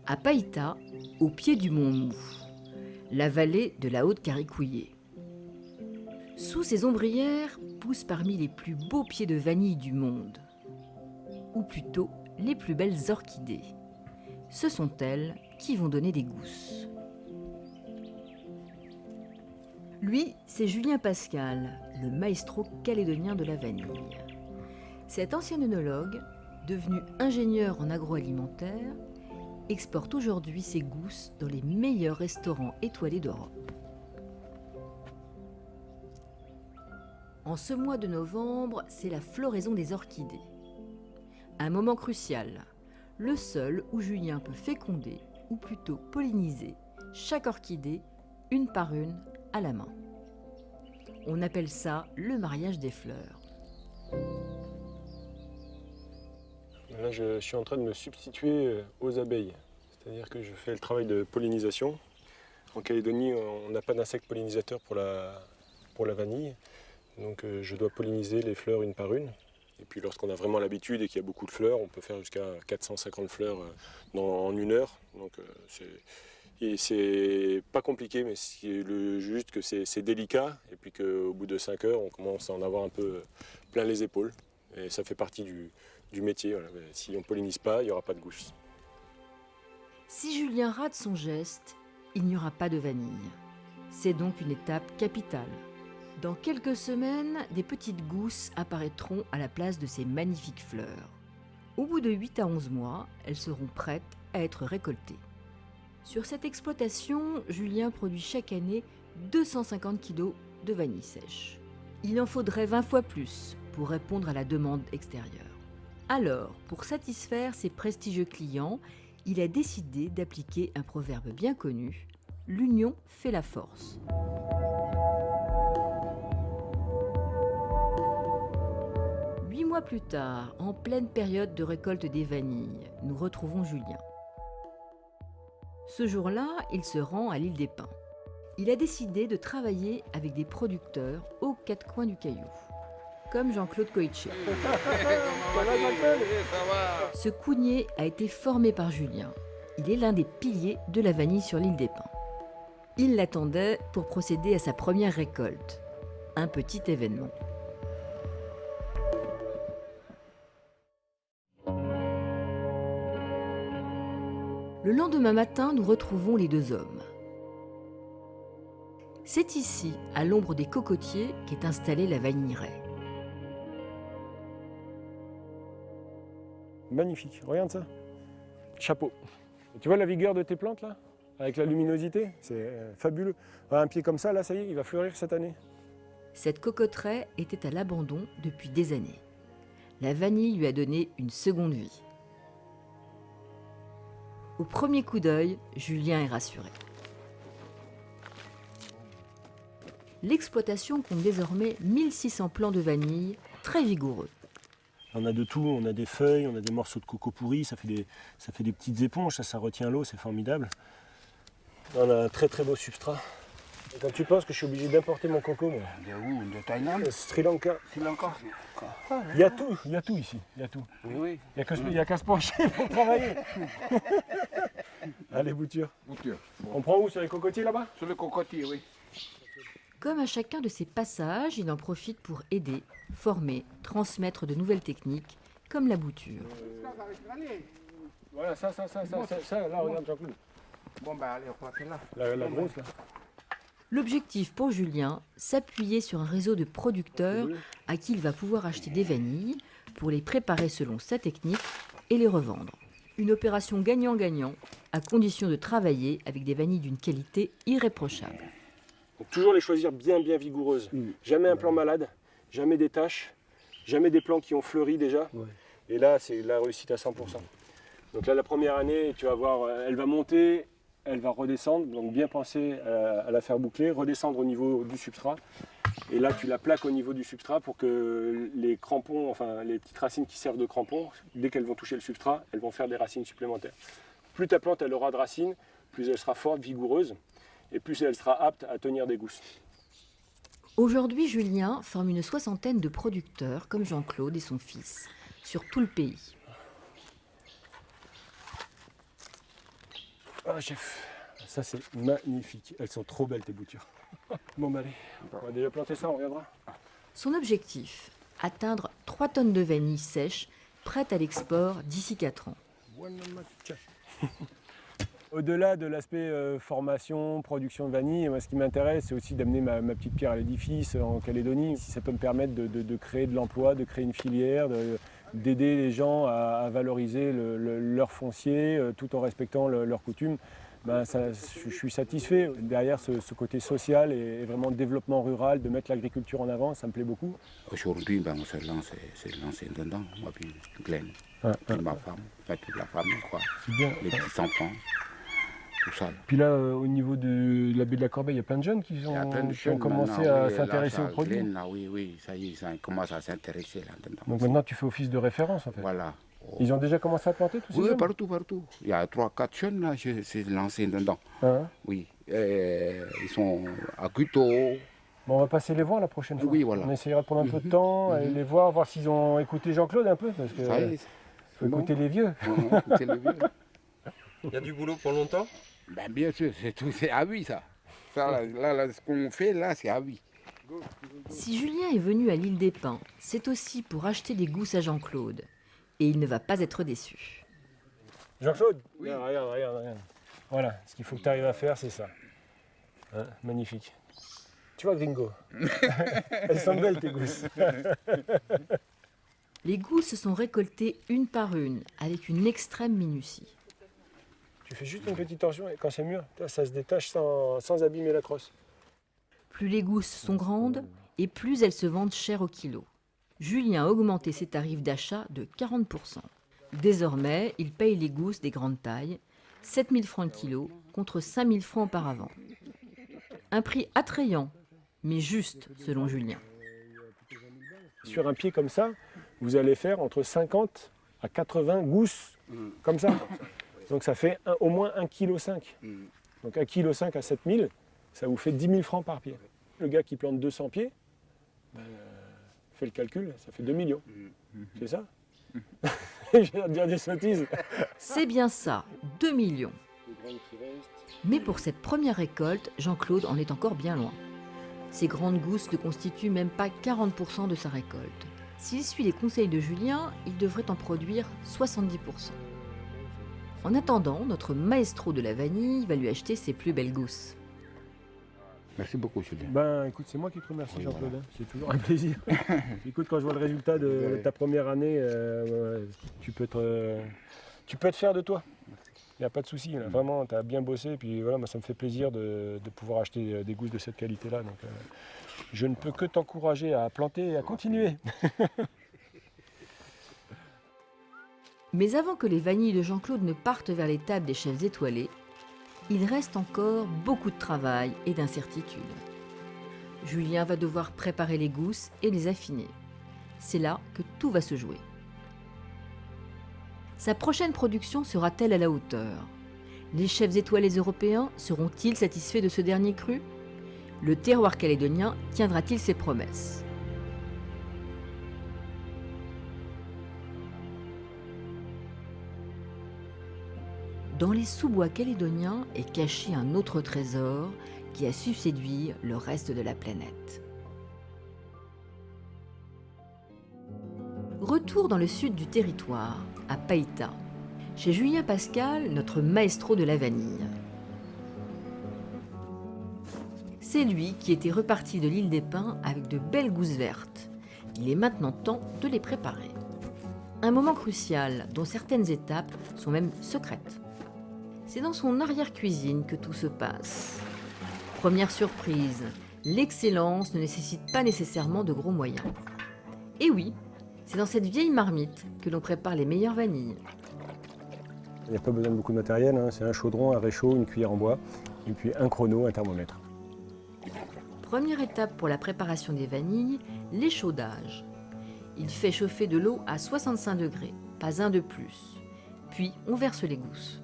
à Païta, au pied du mont Mou, la vallée de la Haute-Caricouillée. Sous ces ombrières poussent parmi les plus beaux pieds de vanille du monde, ou plutôt les plus belles orchidées. Ce sont elles qui vont donner des gousses. Lui, c'est Julien Pascal, le maestro calédonien de la vanille. Cet ancien œnologue, devenu ingénieur en agroalimentaire, exporte aujourd'hui ses gousses dans les meilleurs restaurants étoilés d'Europe. En ce mois de novembre, c'est la floraison des orchidées. Un moment crucial, le seul où Julien peut féconder, ou plutôt polliniser, chaque orchidée, une par une, à la main. On appelle ça le mariage des fleurs. Là, je suis en train de me substituer aux abeilles. C'est-à-dire que je fais le travail de pollinisation. En Calédonie, on n'a pas d'insectes pollinisateurs pour la vanille. Donc je dois polliniser les fleurs une par une. Et puis lorsqu'on a vraiment l'habitude et qu'il y a beaucoup de fleurs, on peut faire jusqu'à 450 fleurs en 1 heure. Donc c'est pas compliqué, mais c'est juste que c'est délicat. Et puis qu'au bout de 5 heures, on commence à en avoir un peu plein les épaules. Et ça fait partie du métier. Voilà. Si on ne pollinise pas, il n'y aura pas de gousses. Si Julien rate son geste, il n'y aura pas de vanille. C'est donc une étape capitale. Dans quelques semaines, des petites gousses apparaîtront à la place de ces magnifiques fleurs. Au bout de 8 à 11 mois, elles seront prêtes à être récoltées. Sur cette exploitation, Julien produit chaque année 250 kg de vanille sèche. Il en faudrait 20 fois plus pour répondre à la demande extérieure. Alors, pour satisfaire ses prestigieux clients, il a décidé d'appliquer un proverbe bien connu, « L'union fait la force ». 8 mois plus tard, en pleine période de récolte des vanilles, nous retrouvons Julien. Ce jour-là, il se rend à l'île des Pins. Il a décidé de travailler avec des producteurs aux 4 coins du Caillou, comme Jean-Claude Coïtché. Ce cougnier a été formé par Julien. Il est l'un des piliers de la vanille sur l'île des Pins. Il l'attendait pour procéder à sa première récolte, un petit événement. Le lendemain matin, nous retrouvons les 2 hommes. C'est ici, à l'ombre des cocotiers, qu'est installée la vanilleraie. Magnifique, regarde ça. Chapeau. Et tu vois la vigueur de tes plantes là? Avec la luminosité, c'est fabuleux. Un pied comme ça, là, ça y est, il va fleurir cette année. Cette cocotteraie était à l'abandon depuis des années. La vanille lui a donné une seconde vie. Au premier coup d'œil, Julien est rassuré. L'exploitation compte désormais 1600 plants de vanille, très vigoureux. On a de tout, on a des feuilles, on a des morceaux de coco pourris, ça fait des petites éponges, ça retient l'eau, c'est formidable. On a un très très beau substrat. Et quand tu penses que je suis obligé d'importer mon coco, moi. De où? De Thaïlande? Sri Lanka. Sri Lanka? Il y a tout ici, il y a tout. Oui. Il n'y a qu'à se pencher pour travailler. Allez, bouture. Bouture. On prend où, sur les cocotiers là-bas? Sur le cocotier, oui. Comme à chacun de ses passages, il en profite pour aider, former, transmettre de nouvelles techniques, comme la bouture. Voilà, ça, là, regarde Jean-Claude. Bon, ben allez, on va faire là. La grosse, là. L'objectif pour Julien, s'appuyer sur un réseau de producteurs à qui il va pouvoir acheter des vanilles pour les préparer selon sa technique et les revendre. Une opération gagnant-gagnant, à condition de travailler avec des vanilles d'une qualité irréprochable. Donc, toujours les choisir bien vigoureuses. Jamais un plant malade, jamais des taches, jamais des plants qui ont fleuri déjà. Ouais. Et là, c'est la réussite à 100%. Donc là, la première année, tu vas voir, elle va monter, elle va redescendre. Donc bien penser à la faire boucler, redescendre au niveau du substrat. Et là, tu la plaques au niveau du substrat pour que les crampons, enfin les petites racines qui servent de crampons, dès qu'elles vont toucher le substrat, elles vont faire des racines supplémentaires. Plus ta plante elle aura de racines, plus elle sera forte, vigoureuse, et plus elle sera apte à tenir des gousses. Aujourd'hui, Julien forme une 60aine de producteurs comme Jean-Claude et son fils, sur tout le pays. Ah, chef, ça c'est magnifique. Elles sont trop belles tes boutures. Bon, bah allez, on va déjà planter ça, on reviendra. Son objectif, atteindre 3 tonnes de vanille sèche, prête à l'export d'ici 4 ans. Au-delà de l'aspect formation, production de vanille, moi, ce qui m'intéresse, c'est aussi d'amener ma petite pierre à l'édifice en Calédonie. Si ça peut me permettre de créer de l'emploi, de créer une filière, d'aider les gens à valoriser leur foncier tout en respectant leurs coutumes, ben je suis satisfait. Derrière ce côté social et vraiment développement rural, de mettre l'agriculture en avant, ça me plaît beaucoup. Aujourd'hui, ben, on se lance, c'est lancé dedans. Moi, puis Glenn, puis ma femme, enfin, toute la famille, quoi. C'est bien. Les petits-enfants, tout ça. Là. Puis là, au niveau de la baie de la Corbeille, il y a plein de jeunes qui ont commencé à s'intéresser aux produits. Glenn, là, oui, ça y est, ça commence à s'intéresser là-dedans. Donc maintenant, tu fais office de référence, en fait. Voilà. Ils ont déjà commencé à planter tous ces Oui, jeunes? partout. Il y a 3-4 jeunes, là, c'est lancé dedans. Hein? Oui. Ils sont à Cuto. Bon, on va passer les voir la prochaine fois. Oui, voilà. On essayera de prendre un peu de temps, aller les voir s'ils ont écouté Jean-Claude un peu, parce que Ça y est, faut écouter les vieux. écoutez le vieux. Il y a du boulot pour longtemps? Ben, bien sûr, c'est à lui, ça. Ça, là, ce qu'on fait, là, c'est à lui. Si Julien est venu à l'île des Pins, c'est aussi pour acheter des gousses à Jean-Claude. Et il ne va pas être déçu. Jean-Claude, oui. Regarde. Voilà, ce qu'il faut que tu arrives à faire, c'est ça. Hein, magnifique. Tu vois, Gringo, elles sont belles tes gousses. Les gousses sont récoltées une par une, avec une extrême minutie. Tu fais juste une petite torsion et quand c'est mûr, ça se détache sans abîmer la crosse. Plus les gousses sont grandes, et plus elles se vendent cher au kilo. Julien a augmenté ses tarifs d'achat de 40%. Désormais, il paye les gousses des grandes tailles, 7 000 francs le kilo, contre 5 000 francs auparavant. Un prix attrayant, mais juste, selon Julien. Sur un pied comme ça, vous allez faire entre 50 à 80 gousses, comme ça. Donc ça fait au moins 1,5 kg. Donc 1,5 kg à 7 000, ça vous fait 10 000 francs par pied. Le gars qui plante 200 pieds, fait le calcul, ça fait 2 millions. C'est ça? Je viens de dire des sottises. C'est bien ça, 2 millions. Mais pour cette première récolte, Jean-Claude en est encore bien loin. Ces grandes gousses ne constituent même pas 40% de sa récolte. S'il suit les conseils de Julien, il devrait en produire 70%. En attendant, notre maestro de la vanille va lui acheter ses plus belles gousses. Merci beaucoup, Julien. Ben écoute, c'est moi qui te remercie, Oui, Jean-Claude. voilà. C'est toujours un plaisir. Écoute, quand je vois le résultat de ta première année, tu peux être fier de toi. Il n'y a pas de souci. Là. Vraiment, tu as bien bossé. Puis voilà, moi, ça me fait plaisir de pouvoir acheter des gousses de cette qualité-là. Donc, je ne peux que t'encourager à planter et à continuer. Mais avant que les vanilles de Jean-Claude ne partent vers les tables des chefs étoilés, il reste encore beaucoup de travail et d'incertitudes. Julien va devoir préparer les gousses et les affiner. C'est là que tout va se jouer. Sa prochaine production sera-t-elle à la hauteur? Les chefs étoilés européens seront-ils satisfaits de ce dernier cru? Le terroir calédonien tiendra-t-il ses promesses? Dans les sous-bois calédoniens est caché un autre trésor qui a su séduire le reste de la planète. Retour dans le sud du territoire, à Païta, chez Julien Pascal, notre maestro de la vanille. C'est lui qui était reparti de l'île des Pins avec de belles gousses vertes. Il est maintenant temps de les préparer. Un moment crucial dont certaines étapes sont même secrètes. C'est dans son arrière-cuisine que tout se passe. Première surprise, l'excellence ne nécessite pas nécessairement de gros moyens. Et oui, c'est dans cette vieille marmite que l'on prépare les meilleures vanilles. Il n'y a pas besoin de beaucoup de matériel, hein. C'est un chaudron, un réchaud, une cuillère en bois, et puis un chrono, un thermomètre. Première étape pour la préparation des vanilles, l'échaudage. Il fait chauffer de l'eau à 65 degrés, pas un de plus. Puis on verse les gousses.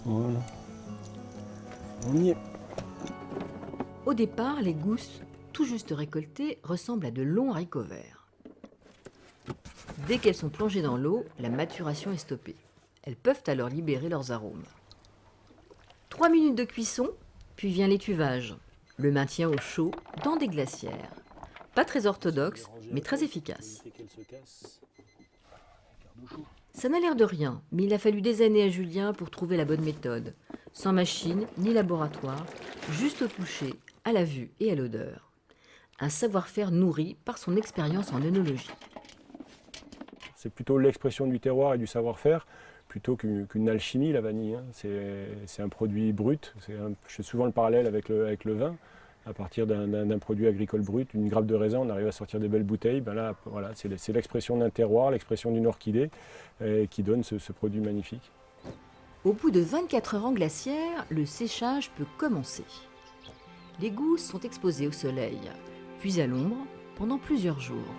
Voilà. On y est. Au départ, les gousses, tout juste récoltées, ressemblent à de longs haricots verts. Dès qu'elles sont plongées dans l'eau, la maturation est stoppée. Elles peuvent alors libérer leurs arômes. 3 minutes de cuisson, puis vient l'étuvage, le maintien au chaud dans des glacières. Pas très orthodoxe, mais très efficace. Ça n'a l'air de rien, mais il a fallu des années à Julien pour trouver la bonne méthode. Sans machine ni laboratoire, juste au toucher, à la vue et à l'odeur. Un savoir-faire nourri par son expérience en œnologie. C'est plutôt l'expression du terroir et du savoir-faire, plutôt qu'une alchimie, la vanille. C'est un produit brut. Je fais souvent le parallèle avec le vin. À partir d'un produit agricole brut, une grappe de raisin, on arrive à sortir des belles bouteilles. Ben là, voilà, c'est l'expression d'un terroir, l'expression d'une orchidée qui donne ce produit magnifique. Au bout de 24 heures en glacière, le séchage peut commencer. Les gousses sont exposées au soleil, puis à l'ombre, pendant plusieurs jours.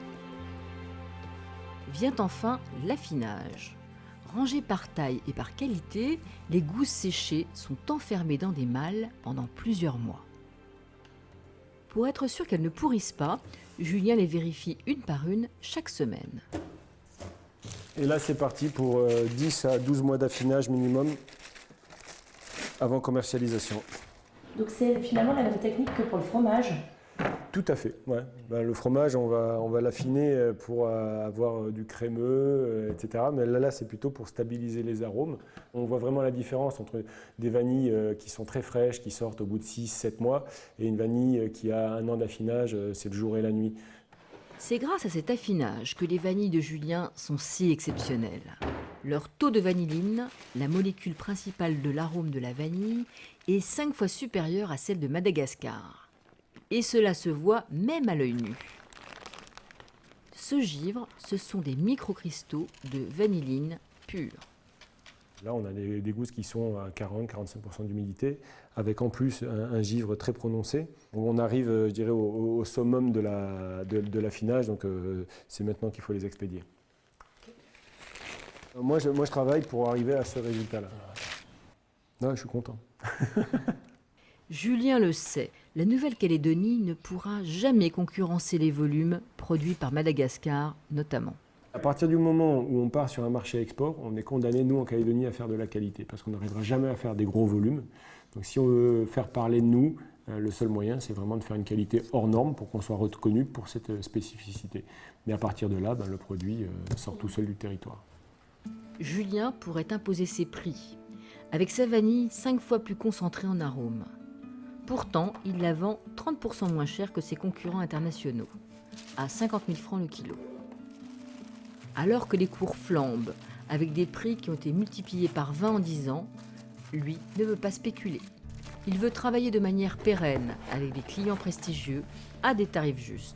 Vient enfin l'affinage. Rangées par taille et par qualité, les gousses séchées sont enfermées dans des malles pendant plusieurs mois. Pour être sûr qu'elles ne pourrissent pas, Julien les vérifie une par une chaque semaine. Et là, c'est parti pour 10 à 12 mois d'affinage minimum avant commercialisation. Donc c'est finalement la même technique que pour le fromage? Tout à fait, ouais. Ben, le fromage, on va l'affiner pour avoir du crémeux, etc. Mais là c'est plutôt pour stabiliser les arômes. On voit vraiment la différence entre des vanilles qui sont très fraîches, qui sortent au bout de 6-7 mois, et une vanille qui a 1 an d'affinage, c'est le jour et la nuit. C'est grâce à cet affinage que les vanilles de Julien sont si exceptionnelles. Leur taux de vanilline, la molécule principale de l'arôme de la vanille, est 5 fois supérieur à celle de Madagascar. Et cela se voit même à l'œil nu. Ce givre, ce sont des microcristaux de vanilline pure. Là, on a des gousses qui sont à 40-45% d'humidité, avec en plus un givre très prononcé. On arrive, je dirais, au summum de l'affinage, donc c'est maintenant qu'il faut les expédier. Moi, je travaille pour arriver à ce résultat-là. Non, je suis content. Julien le sait, la Nouvelle-Calédonie ne pourra jamais concurrencer les volumes produits par Madagascar, notamment. À partir du moment où on part sur un marché export, on est condamné, nous, en Calédonie, à faire de la qualité, parce qu'on n'arrivera jamais à faire des gros volumes. Donc si on veut faire parler de nous, le seul moyen, c'est vraiment de faire une qualité hors norme pour qu'on soit reconnu pour cette spécificité. Mais à partir de là, le produit sort tout seul du territoire. Julien pourrait imposer ses prix, avec sa vanille 5 fois plus concentrée en arôme. Pourtant, il la vend 30% moins cher que ses concurrents internationaux, à 50 000 francs le kilo. Alors que les cours flambent, avec des prix qui ont été multipliés par 20 en 10 ans, lui ne veut pas spéculer. Il veut travailler de manière pérenne, avec des clients prestigieux, à des tarifs justes.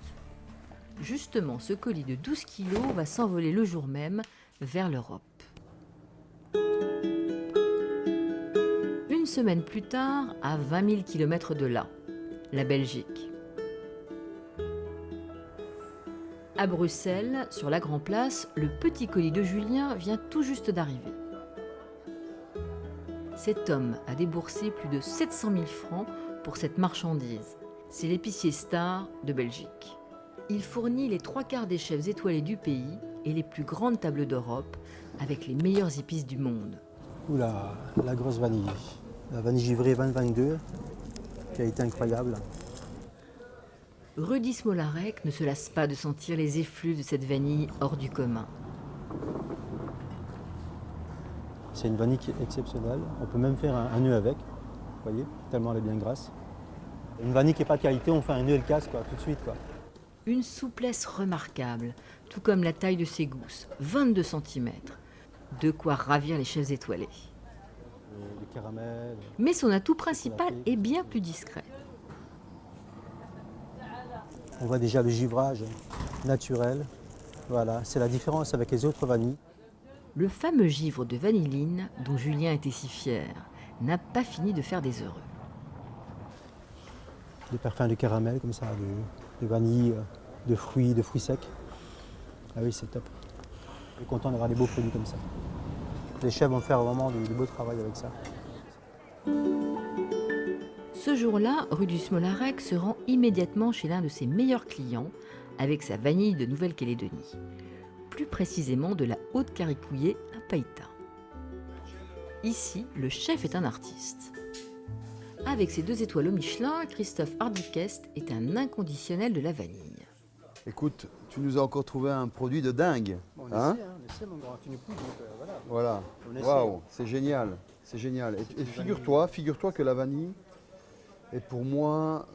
Justement, ce colis de 12 kilos va s'envoler le jour même vers l'Europe. Une semaine plus tard, à 20 000 km de là, la Belgique. À Bruxelles, sur la Grand Place, le petit colis de Julien vient tout juste d'arriver. Cet homme a déboursé plus de 700 000 francs pour cette marchandise. C'est l'épicier star de Belgique. Il fournit les 3/4 des chefs étoilés du pays et les plus grandes tables d'Europe avec les meilleures épices du monde. Oula, la grosse vanille. La vanille givrée 2022, qui a été incroyable. Rudy Smolarek ne se lasse pas de sentir les effluves de cette vanille hors du commun. C'est une vanille qui est exceptionnelle. On peut même faire un nœud avec, vous voyez, tellement elle est bien grasse. Une vanille qui n'est pas de qualité, on fait un nœud et le casse, tout de suite. Une souplesse remarquable, tout comme la taille de ses gousses, 22 cm. De quoi ravir les chefs étoilés. Le caramel. Mais son atout principal est bien plus discret. On voit déjà le givrage naturel. Voilà, c'est la différence avec les autres vanilles. Le fameux givre de vanilline dont Julien était si fier n'a pas fini de faire des heureux. Des parfums de caramel comme ça, de vanille, de fruits secs. Ah oui, c'est top. Je suis content d'avoir des beaux produits comme ça. Les chefs vont faire vraiment du beau travail avec ça. Ce jour-là, Rudy Smolarek se rend immédiatement chez l'un de ses meilleurs clients avec sa vanille de Nouvelle-Calédonie. Plus précisément de la Haute-Caricouillée à Païta. Ici, le chef est un artiste. Avec ses 2 étoiles au Michelin, Christophe Hardikest est un inconditionnel de la vanille. Écoute, tu nous as encore trouvé un produit de dingue. Bon, on Hein? essaie, mon grand. Tu nous pousses, donc voilà. Voilà. On essaie. Waouh, c'est génial. C'est génial. Et figure-toi que la vanille est pour moi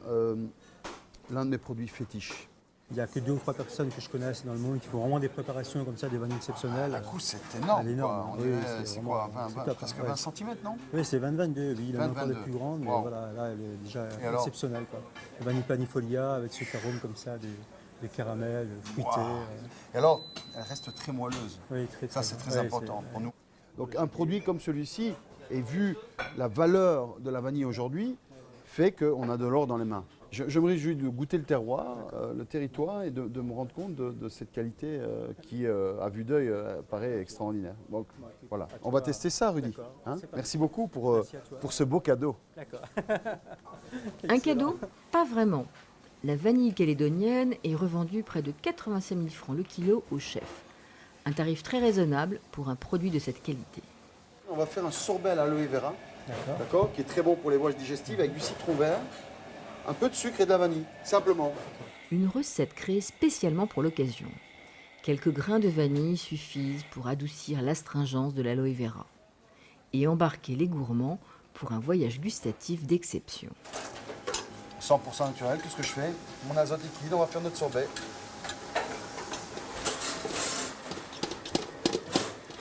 l'un de mes produits fétiches. Il n'y a que 2 ou 3 personnes que je connaisse dans le monde qui font vraiment des préparations comme ça, des vanilles exceptionnelles. Un coup, c'est énorme. Elle est énorme. Quoi. On Oui, dirait, c'est c'est vraiment- quoi, c'est top, presque ouais. 20 cm, non? Oui, c'est 20-22. Oui, il y en a encore de 20-22. plus grandes, mais Wow. voilà, là, elle est déjà Et alors exceptionnelle. Quoi. La vanille planifolia avec cet arôme comme ça, des caramels fruités. Wow. Et alors, elle reste très moelleuse. Oui, très, Ça, très c'est bon. très Ouais, important c'est- pour nous. Donc, un produit comme celui-ci, et vu la valeur de la vanille aujourd'hui, fait qu'on a de l'or dans les mains. Je me réjouis de goûter le terroir, le territoire, et de me rendre compte de cette qualité qui, à vue d'œil, paraît extraordinaire. Donc, voilà. On va tester ça, Rudy. D'accord. Hein? C'est parti. Merci beaucoup Merci à toi. pour ce beau cadeau. D'accord. Un cadeau? Pas vraiment. La vanille calédonienne est revendue près de 85 000 francs le kilo au chef. Un tarif très raisonnable pour un produit de cette qualité. On va faire un sorbet à l'aloe vera, D'accord. d'accord, qui est très bon pour les voies digestives, avec du citron vert, un peu de sucre et de la vanille, simplement. Une recette créée spécialement pour l'occasion. Quelques grains de vanille suffisent pour adoucir l'astringence de l'aloe vera et embarquer les gourmands pour un voyage gustatif d'exception. 100% naturel, qu'est-ce que je fais? Mon azote liquide, on va faire notre sorbet.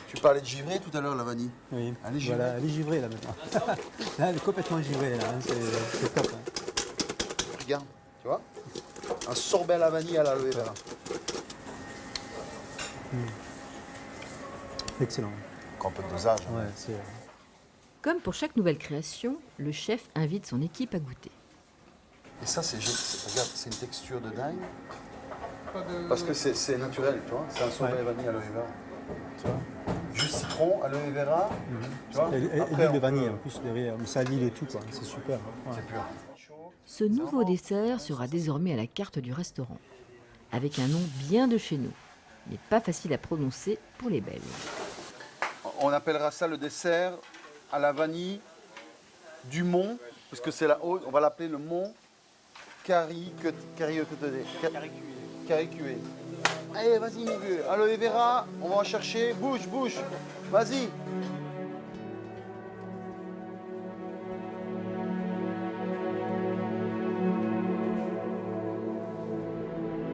Tu parlais de givré tout à l'heure, la vanille. Oui. Elle est givrée. Voilà, elle est givrée là maintenant. Là, elle est complètement givrée, là, hein, c'est top. Hein. Regarde, tu vois? Un sorbet à la vanille à l'aloe vera. Excellent. Encore un peu de dosage. Ouais, c'est... Comme pour chaque nouvelle création, le chef invite son équipe à goûter. Et ça, regarde, c'est une texture de dingue. Parce que c'est naturel, tu vois? C'est un sorbet Ouais. vanille aloe vera. Tu vois? Jus citron, aloe vera. Tu vois? Et Après, l'huile de on vanille peut- en plus derrière, ça l'huile et tout, quoi. C'est super. Ouais. C'est pur. Ce nouveau dessert sera désormais à la carte du restaurant, avec un nom bien de chez nous, mais pas facile à prononcer pour les Belges. On appellera ça le dessert à la vanille du mont, puisque c'est la haute, on va l'appeler le mont Carricué. Allez, vas-y, mon vieux. Aloe vera, on va en chercher. Bouge, bouge. Vas-y.